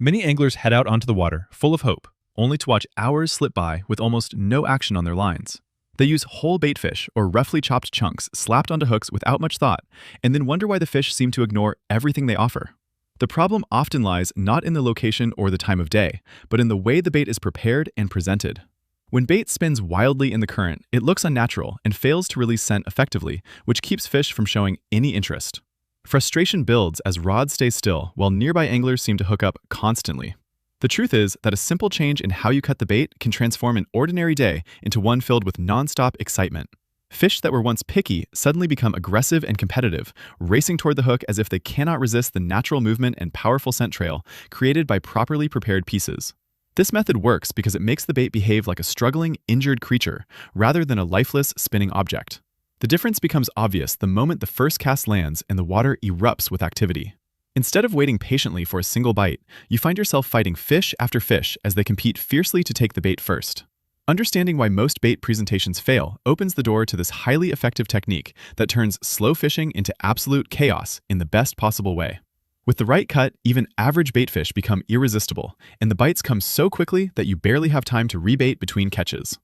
Many anglers head out onto the water, full of hope, only to watch hours slip by with almost no action on their lines. They use whole baitfish or roughly chopped chunks slapped onto hooks without much thought, and then wonder why the fish seem to ignore everything they offer. The problem often lies not in the location or the time of day, but in the way the bait is prepared and presented. When bait spins wildly in the current, it looks unnatural and fails to release scent effectively, which keeps fish from showing any interest. Frustration builds as rods stay still while nearby anglers seem to hook up constantly. The truth is that a simple change in how you cut the bait can transform an ordinary day into one filled with nonstop excitement. Fish that were once picky suddenly become aggressive and competitive, racing toward the hook as if they cannot resist the natural movement and powerful scent trail created by properly prepared pieces. This method works because it makes the bait behave like a struggling, injured creature rather than a lifeless, spinning object. The difference becomes obvious the moment the first cast lands and the water erupts with activity. Instead of waiting patiently for a single bite, you find yourself fighting fish after fish as they compete fiercely to take the bait first. Understanding why most bait presentations fail opens the door to this highly effective technique that turns slow fishing into absolute chaos in the best possible way. With the right cut, even average baitfish become irresistible, and the bites come so quickly that you barely have time to rebait between catches.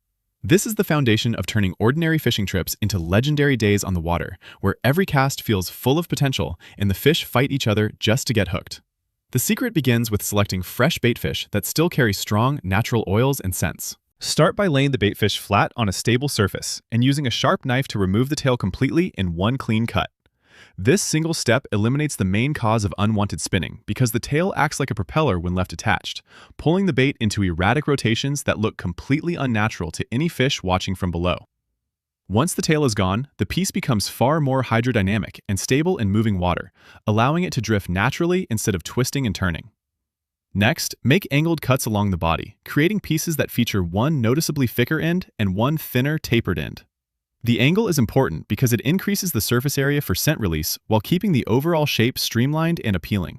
This is the foundation of turning ordinary fishing trips into legendary days on the water, where every cast feels full of potential and the fish fight each other just to get hooked. The secret begins with selecting fresh baitfish that still carry strong, natural oils and scents. Start by laying the baitfish flat on a stable surface and using a sharp knife to remove the tail completely in one clean cut. This single step eliminates the main cause of unwanted spinning because the tail acts like a propeller when left attached, pulling the bait into erratic rotations that look completely unnatural to any fish watching from below. Once the tail is gone, the piece becomes far more hydrodynamic and stable in moving water, allowing it to drift naturally instead of twisting and turning. Next, make angled cuts along the body, creating pieces that feature one noticeably thicker end and one thinner, tapered end. The angle is important because it increases the surface area for scent release while keeping the overall shape streamlined and appealing.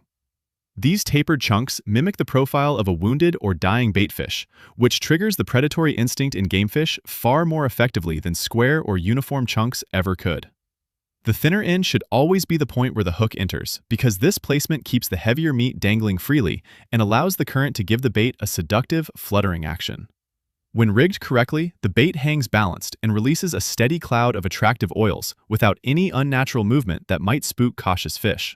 These tapered chunks mimic the profile of a wounded or dying baitfish, which triggers the predatory instinct in gamefish far more effectively than square or uniform chunks ever could. The thinner end should always be the point where the hook enters, because this placement keeps the heavier meat dangling freely and allows the current to give the bait a seductive, fluttering action. When rigged correctly, the bait hangs balanced and releases a steady cloud of attractive oils without any unnatural movement that might spook cautious fish.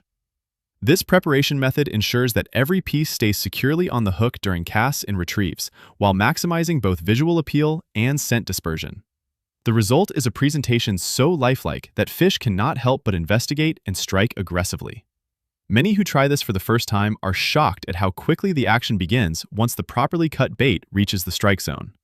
This preparation method ensures that every piece stays securely on the hook during casts and retrieves, while maximizing both visual appeal and scent dispersion. The result is a presentation so lifelike that fish cannot help but investigate and strike aggressively. Many who try this for the first time are shocked at how quickly the action begins once the properly cut bait reaches the strike zone.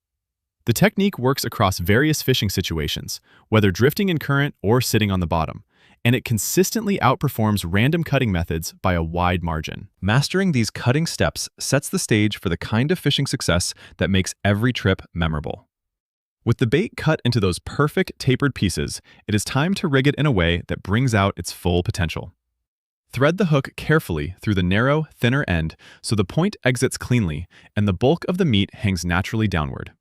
The technique works across various fishing situations, whether drifting in current or sitting on the bottom, and it consistently outperforms random cutting methods by a wide margin. Mastering these cutting steps sets the stage for the kind of fishing success that makes every trip memorable. With the bait cut into those perfect tapered pieces, it is time to rig it in a way that brings out its full potential. Thread the hook carefully through the narrow, thinner end so the point exits cleanly and the bulk of the meat hangs naturally downward.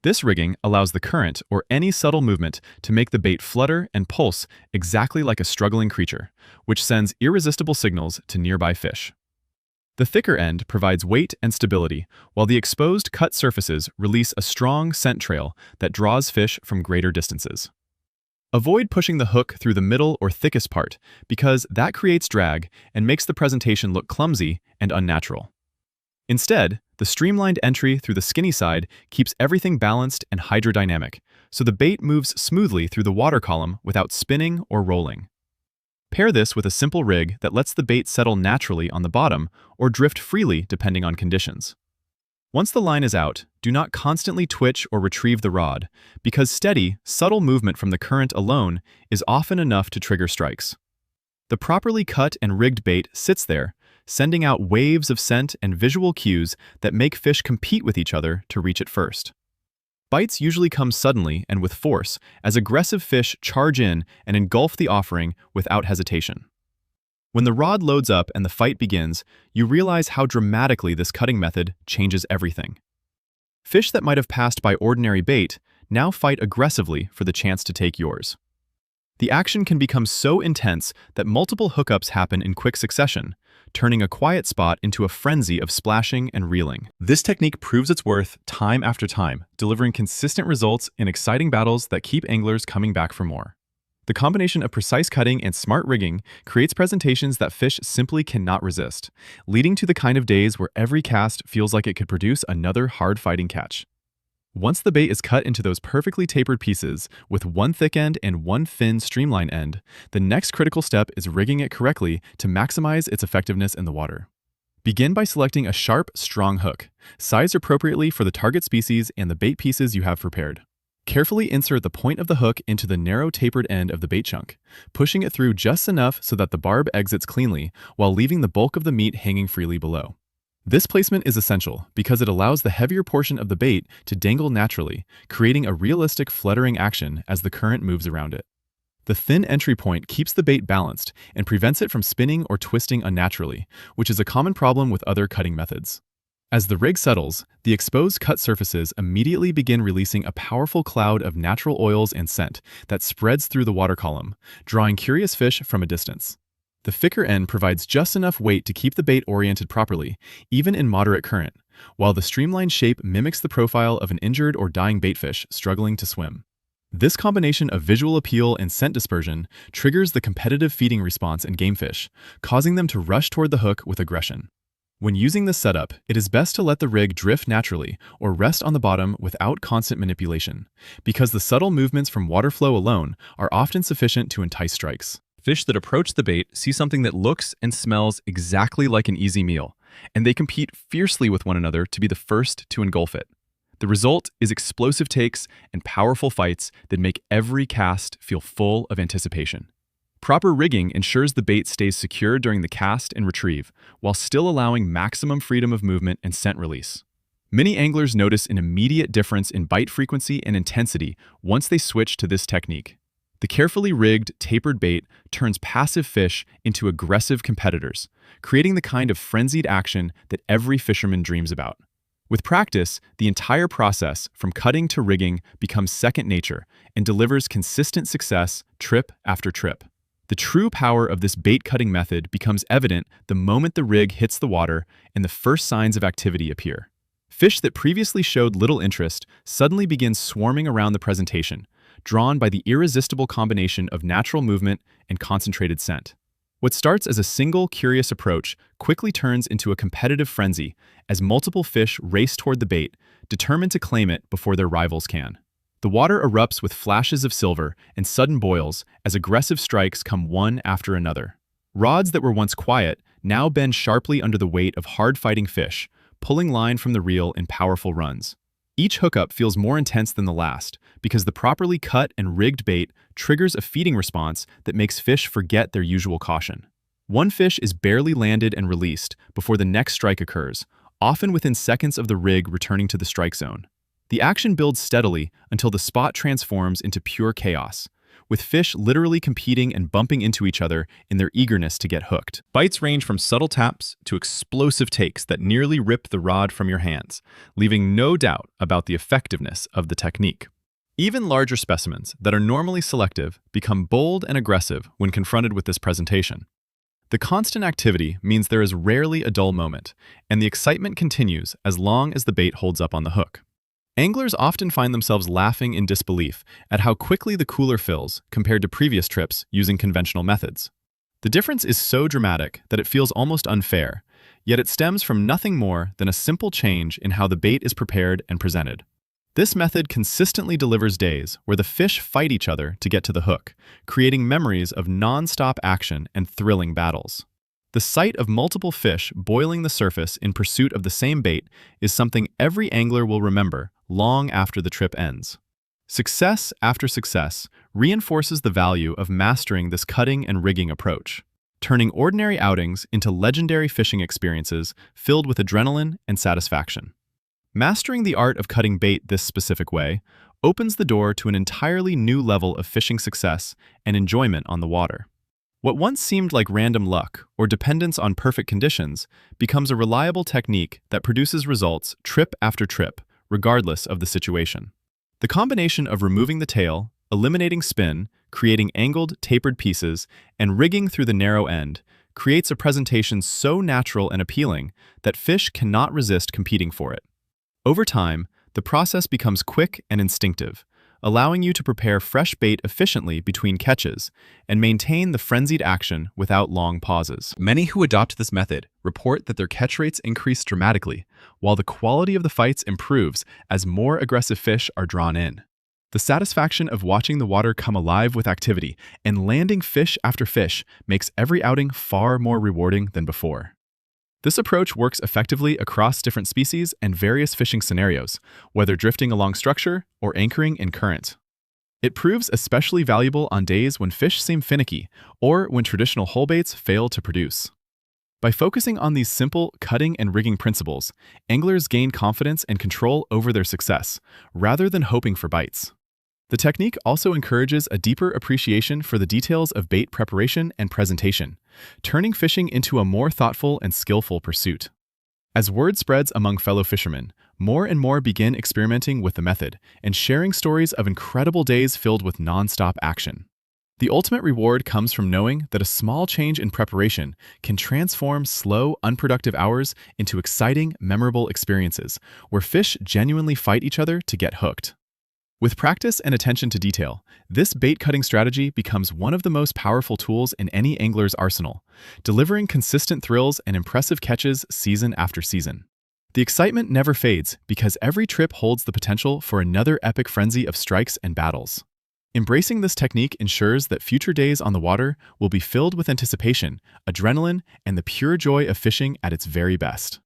This rigging allows the current or any subtle movement to make the bait flutter and pulse exactly like a struggling creature, which sends irresistible signals to nearby fish. The thicker end provides weight and stability, while the exposed cut surfaces release a strong scent trail that draws fish from greater distances. Avoid pushing the hook through the middle or thickest part because that creates drag and makes the presentation look clumsy and unnatural. Instead, the streamlined entry through the skinny side keeps everything balanced and hydrodynamic, so the bait moves smoothly through the water column without spinning or rolling. Pair this with a simple rig that lets the bait settle naturally on the bottom or drift freely depending on conditions. Once the line is out, do not constantly twitch or retrieve the rod, because steady, subtle movement from the current alone is often enough to trigger strikes. The properly cut and rigged bait sits there, sending out waves of scent and visual cues that make fish compete with each other to reach it first. Bites usually come suddenly and with force as aggressive fish charge in and engulf the offering without hesitation. When the rod loads up and the fight begins, you realize how dramatically this cutting method changes everything. Fish that might have passed by ordinary bait now fight aggressively for the chance to take yours. The action can become so intense that multiple hookups happen in quick succession, turning a quiet spot into a frenzy of splashing and reeling. This technique proves its worth time after time, delivering consistent results in exciting battles that keep anglers coming back for more. The combination of precise cutting and smart rigging creates presentations that fish simply cannot resist, leading to the kind of days where every cast feels like it could produce another hard-fighting catch. Once the bait is cut into those perfectly tapered pieces, with one thick end and one thin streamline end, the next critical step is rigging it correctly to maximize its effectiveness in the water. Begin by selecting a sharp, strong hook, sized appropriately for the target species and the bait pieces you have prepared. Carefully insert the point of the hook into the narrow tapered end of the bait chunk, pushing it through just enough so that the barb exits cleanly while leaving the bulk of the meat hanging freely below. This placement is essential because it allows the heavier portion of the bait to dangle naturally, creating a realistic fluttering action as the current moves around it. The thin entry point keeps the bait balanced and prevents it from spinning or twisting unnaturally, which is a common problem with other cutting methods. As the rig settles, the exposed cut surfaces immediately begin releasing a powerful cloud of natural oils and scent that spreads through the water column, drawing curious fish from a distance. The thicker end provides just enough weight to keep the bait oriented properly, even in moderate current, while the streamlined shape mimics the profile of an injured or dying baitfish struggling to swim. This combination of visual appeal and scent dispersion triggers the competitive feeding response in gamefish, causing them to rush toward the hook with aggression. When using this setup, it is best to let the rig drift naturally or rest on the bottom without constant manipulation, because the subtle movements from water flow alone are often sufficient to entice strikes. Fish that approach the bait see something that looks and smells exactly like an easy meal, and they compete fiercely with one another to be the first to engulf it. The result is explosive takes and powerful fights that make every cast feel full of anticipation. Proper rigging ensures the bait stays secure during the cast and retrieve, while still allowing maximum freedom of movement and scent release. Many anglers notice an immediate difference in bite frequency and intensity once they switch to this technique. The carefully rigged, tapered bait turns passive fish into aggressive competitors, creating the kind of frenzied action that every fisherman dreams about. With practice, the entire process, from cutting to rigging, becomes second nature and delivers consistent success trip after trip. The true power of this bait-cutting method becomes evident the moment the rig hits the water and the first signs of activity appear. Fish that previously showed little interest suddenly begin swarming around the presentation, drawn by the irresistible combination of natural movement and concentrated scent. What starts as a single curious approach quickly turns into a competitive frenzy as multiple fish race toward the bait, determined to claim it before their rivals can. The water erupts with flashes of silver and sudden boils as aggressive strikes come one after another. Rods that were once quiet now bend sharply under the weight of hard-fighting fish, pulling line from the reel in powerful runs. Each hookup feels more intense than the last because the properly cut and rigged bait triggers a feeding response that makes fish forget their usual caution. One fish is barely landed and released before the next strike occurs, often within seconds of the rig returning to the strike zone. The action builds steadily until the spot transforms into pure chaos, with fish literally competing and bumping into each other in their eagerness to get hooked. Bites range from subtle taps to explosive takes that nearly rip the rod from your hands, leaving no doubt about the effectiveness of the technique. Even larger specimens that are normally selective become bold and aggressive when confronted with this presentation. The constant activity means there is rarely a dull moment, and the excitement continues as long as the bait holds up on the hook. Anglers often find themselves laughing in disbelief at how quickly the cooler fills compared to previous trips using conventional methods. The difference is so dramatic that it feels almost unfair, yet it stems from nothing more than a simple change in how the bait is prepared and presented. This method consistently delivers days where the fish fight each other to get to the hook, creating memories of non-stop action and thrilling battles. The sight of multiple fish boiling the surface in pursuit of the same bait is something every angler will remember long after the trip ends. Success after success reinforces the value of mastering this cutting and rigging approach, turning ordinary outings into legendary fishing experiences filled with adrenaline and satisfaction. Mastering the art of cutting bait this specific way opens the door to an entirely new level of fishing success and enjoyment on the water. What once seemed like random luck or dependence on perfect conditions becomes a reliable technique that produces results trip after trip, regardless of the situation. The combination of removing the tail, eliminating spin, creating angled, tapered pieces, and rigging through the narrow end creates a presentation so natural and appealing that fish cannot resist competing for it. Over time, the process becomes quick and instinctive, allowing you to prepare fresh bait efficiently between catches and maintain the frenzied action without long pauses. Many who adopt this method report that their catch rates increase dramatically, while the quality of the fights improves as more aggressive fish are drawn in. The satisfaction of watching the water come alive with activity and landing fish after fish makes every outing far more rewarding than before. This approach works effectively across different species and various fishing scenarios, whether drifting along structure or anchoring in current. It proves especially valuable on days when fish seem finicky or when traditional whole baits fail to produce. By focusing on these simple cutting and rigging principles, anglers gain confidence and control over their success, rather than hoping for bites. The technique also encourages a deeper appreciation for the details of bait preparation and presentation, turning fishing into a more thoughtful and skillful pursuit. As word spreads among fellow fishermen, more and more begin experimenting with the method and sharing stories of incredible days filled with nonstop action. The ultimate reward comes from knowing that a small change in preparation can transform slow, unproductive hours into exciting, memorable experiences where fish genuinely fight each other to get hooked. With practice and attention to detail, this bait cutting strategy becomes one of the most powerful tools in any angler's arsenal, delivering consistent thrills and impressive catches season after season. The excitement never fades because every trip holds the potential for another epic frenzy of strikes and battles. Embracing this technique ensures that future days on the water will be filled with anticipation, adrenaline, and the pure joy of fishing at its very best.